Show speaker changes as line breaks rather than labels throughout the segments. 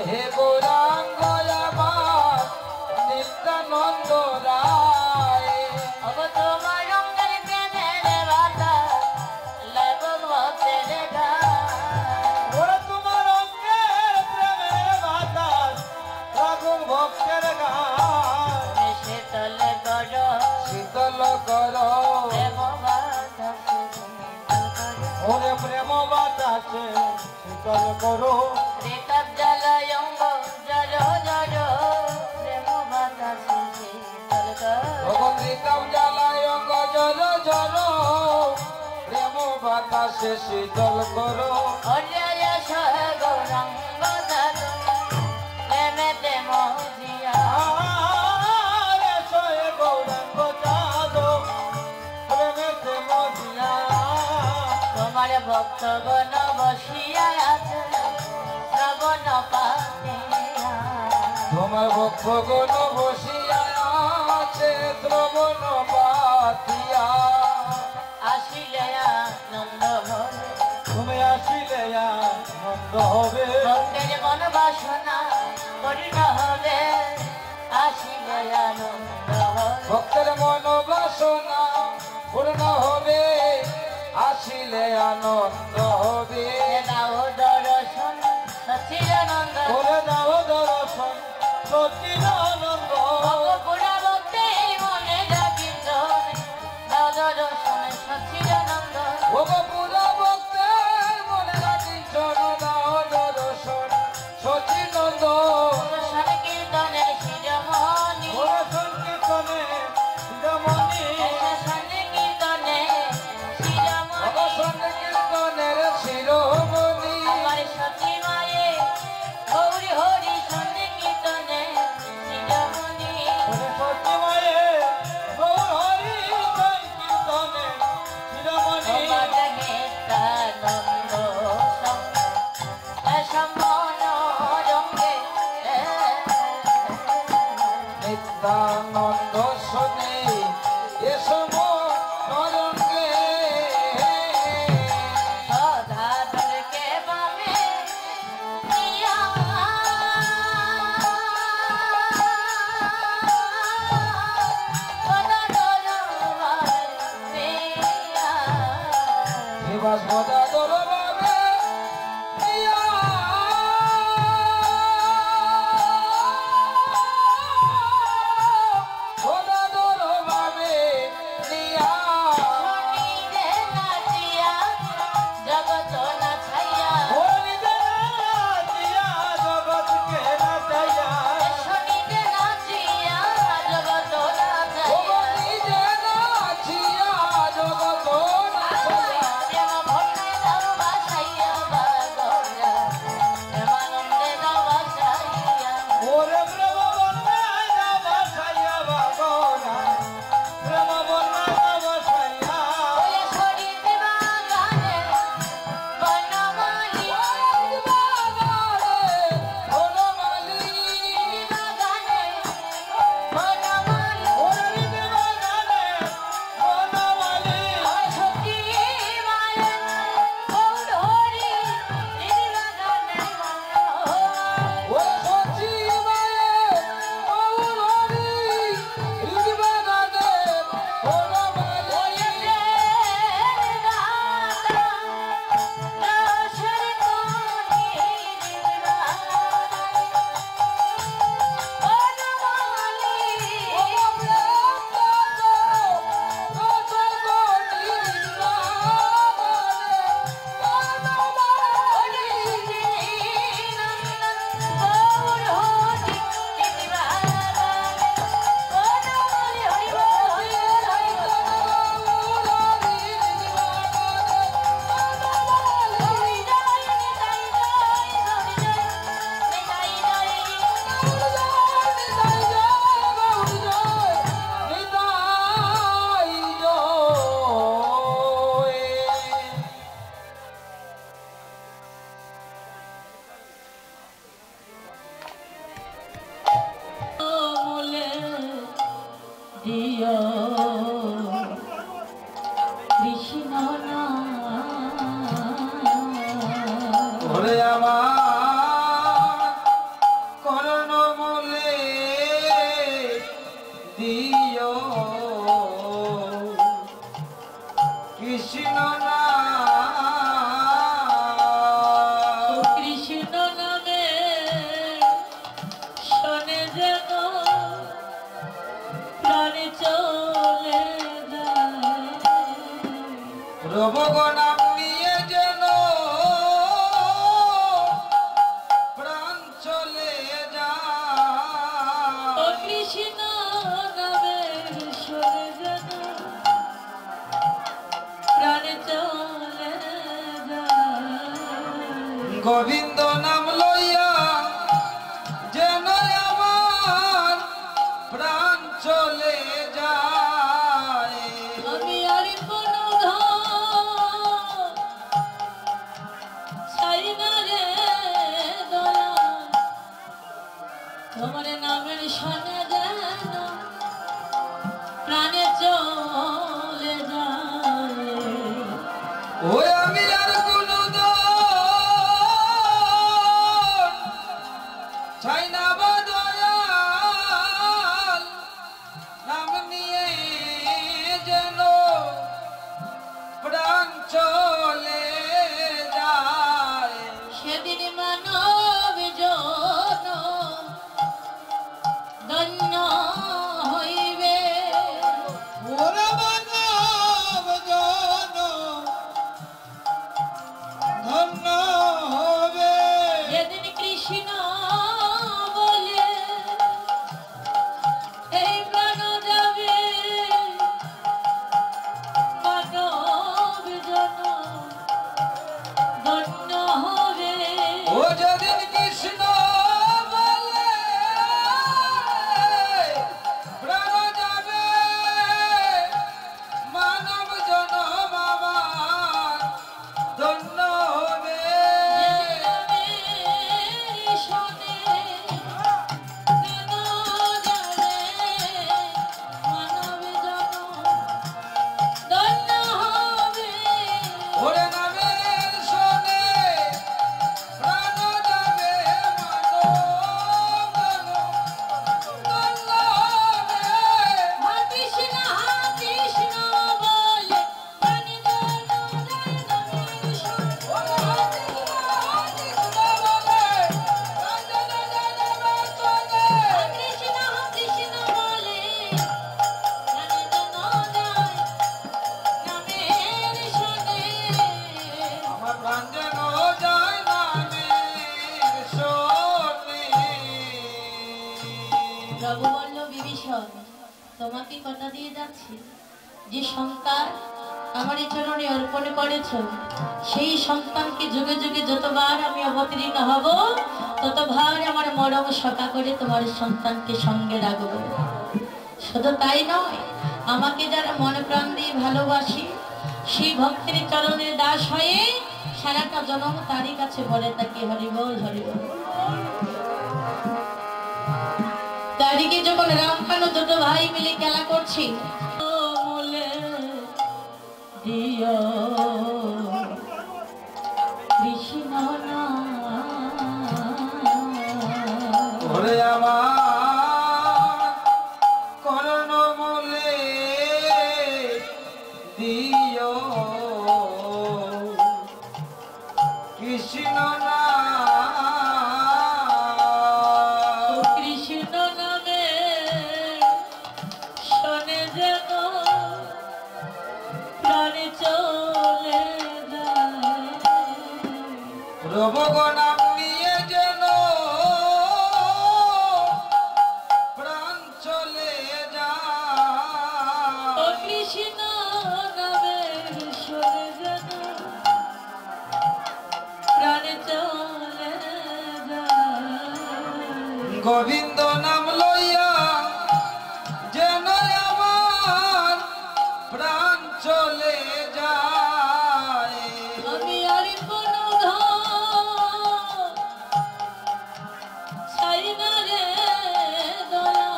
হে গৌরাঙ্গ আমার নিত্যানন্দ রায়
अब তোমার রঙের প্রেমের বাতাস লাগুক ভক্তের গান
ওরে তোমার অঙ্গের প্রেমের বাতাস লাগুক ভক্তের গান
শীতল করো
শীতল করো
প্রেম বাতাস
ওরে প্রেম বাতাসে শীতল করো
ঋতব জলয়ঙ্গ জড়ো জড়ো প্রেম বাতাস শীতল করো
ভগবতীতম জ্বালায় জল জল প্রেম বাতাসে শীতল করো
অজয় সহ গৌরাঙ্গ দাদু প্রেমেতে মজিয়া
আরে সয়ে গৌরাঙ্গ চাঁদো প্রেমেতে মজিয়া
তোমার ভক্তগণ বসিয়া আছে শ্রবণ পাতিয়া
তোমার ভক্তগণ বসিয়া আছে শ্রবণ পাতিয়া
আসিলে আনন্দ হবে
তুমি আসিলে আনন্দ হবে
ভক্তের মন বাসনা পূর্ণ হবে আসিলে আনন্দ হবে
ভক্তের মন বাসনা পূর্ণ হবে আসিলে আনন্দ হবে
দাও দর্শন সচিদানন্দ
করে দাও দর্শন সচিদানন্দ
পুরা ভক্তি মনে রাখিত দাও দর্শন সচিদানন্দ
পুরা ভক্তের মনে রাখি চর দাও দর্শন সচিনন্দ
সংকীর্তনে শিরমণি
সংকীর্তনে শিরমণি
সংকীর্তনে শিরমণি
সংকীর্তনের শিরোমণি
আমার সতী মায়ে গৌরী হরি সংকীর্তনে শিরমণি
সত্যমায়ে গৌর হরি সংকীর্তনে শিরোমণি
নিত্যানন্দ সমন রঙ্গে
নিত্যানন্দ শোনে এসো নরঙ্গে
সদাধরকে পাবে প্রিয়া
নিবাস বদা দরবাবে প্রিয়া বদা দরবাবে প্রিয়া
জগত না ছাইয়া
হরিদে নাচিয়া জগৎকে নাচাইয়া
শনিতে নাচিয়া জগত না ছাইয়া
হরিদে নাচিয়া জগৎ নাচাইয়া
প্রেম ভন্ডে দাও বাসাইয়া বাগরা প্রেমানন্দে দাও বাসাইয়া
ওরে প্রেম বন্যায় বাসাইয়া বাগনা প্রেম বন্যায় বাসাইয়া
ওই শরীতে বাগানে বনমালী
বাগানে বনমালী
বাগানে বনমালী
ওরে বাগানে বনমালী
সতী মায়ে গৌর হরি বাগানে
ওরে সচি মায়ে গৌরহরি বাগানে বনমালী
কৃষ্ণ না
ওরে আমার
তোমার নামের শোনে যেন প্রাণে চলে যায়।
ওই আমি আর কোনো চাই না বা দয়াল, নাম নিয়ে যেন প্রাণ চলে যায়।
সেদিন মানব জন ধন্য হইবে।
ওরে মানব জন ধন্য হবে।
যেদিন কৃষ্ণ বলে এই প্রাণ যাবে, মানব জন ধন্য হবে।
ও যেদিন কৃষ্ণ বলে প্রাণ যাবে, মানব জনম আমার ধন্য হবে। ওরে নামের শোনে প্রাণ যাবে, মানব জনম ধন্য হবে। আমার প্রাণ যেন যায় নামের শোনে।
প্রভু বলল, বিভীষণ তোমাকে কথা দিয়ে যাচ্ছি, যে সন্তান আমার এই চরণে অর্পণ করেছ, সেই সন্তানকে যুগে যুগে যতবার আমি অবতীর্ণ হব, ততবার আমার মরম সখা করে তোমার সন্তানকে সঙ্গে রাখবো। শুধু তাই নয়, আমাকে যারা মনে প্রাণ দিয়ে ভালোবাসি, সেই ভক্তের চরণের দাস হয়ে সারাটা জনম তারই কাছে বলে থাকি হরিবল হরিবল। তারিখে যখন রামকানু দুটো ভাই মিলে খেলা করছি, মূলে দিও কৃষ্ণ নাম।
ওরে আমার কর্ণমূলে দিও কৃষ্ণ নাম।
কৃষ্ণ নামে শোনে যেন প্রাণে চলে যায়।
প্রভু নাম নিয়ে যেন প্রাণ চলে যায়।
কৃষ্ণ নামে শোনে যেন প্রাণে চলে যায়।
গোবিন্দ নাম লইয়া যেন আমার প্রাণ চলে যায়।
আমি আর কোনো ধন চাই না রে দয়া,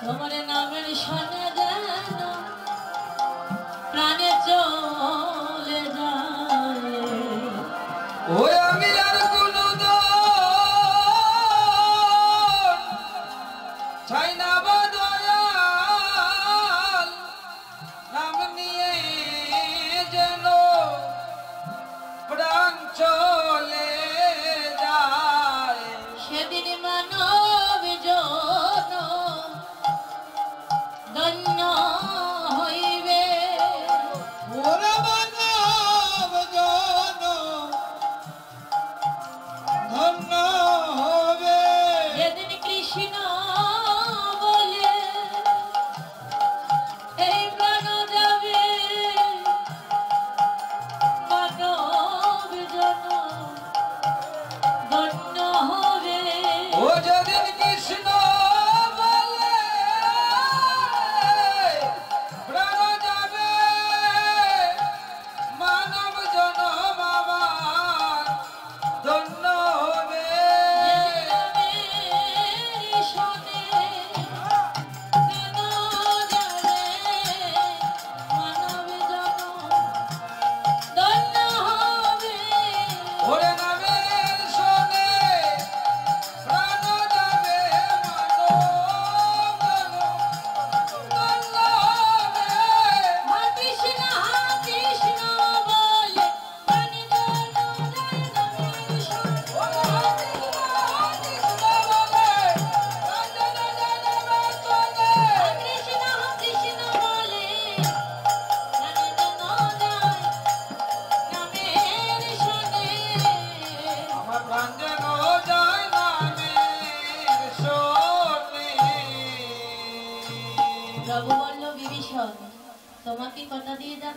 তোমার নামের শোনে যেন প্রাণে চলে যায়।
ওই আমি আর কোনো চাই না বা দয়াল, নাম নিয়ে যেন প্রাণ চলে যায়।
সেদিন মানব জন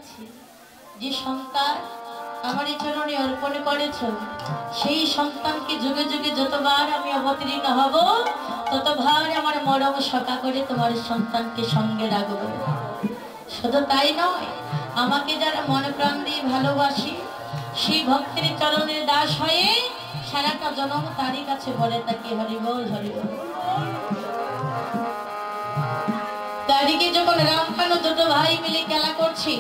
যাচ্ছি, যে সন্তান আমার এই চরণে অর্পণ করেছ সেই সন্তানকে যুগে যুগে যতবার আমি অবতীর্ণ হব ততবার আমার মরম সখা করে তোমার সন্তানকে সঙ্গে রাখবো। শুধু তাই নয়, আমাকে যারা মনে প্রাণ দিয়ে ভালোবাসি সেই ভক্তের চরণের দাস হয়ে সারাটা জনম তারই কাছে বলে থাকি হরিবল হরিবল। তারিখে যখন রামকানো দুটো ভাই মিলে খেলা করছি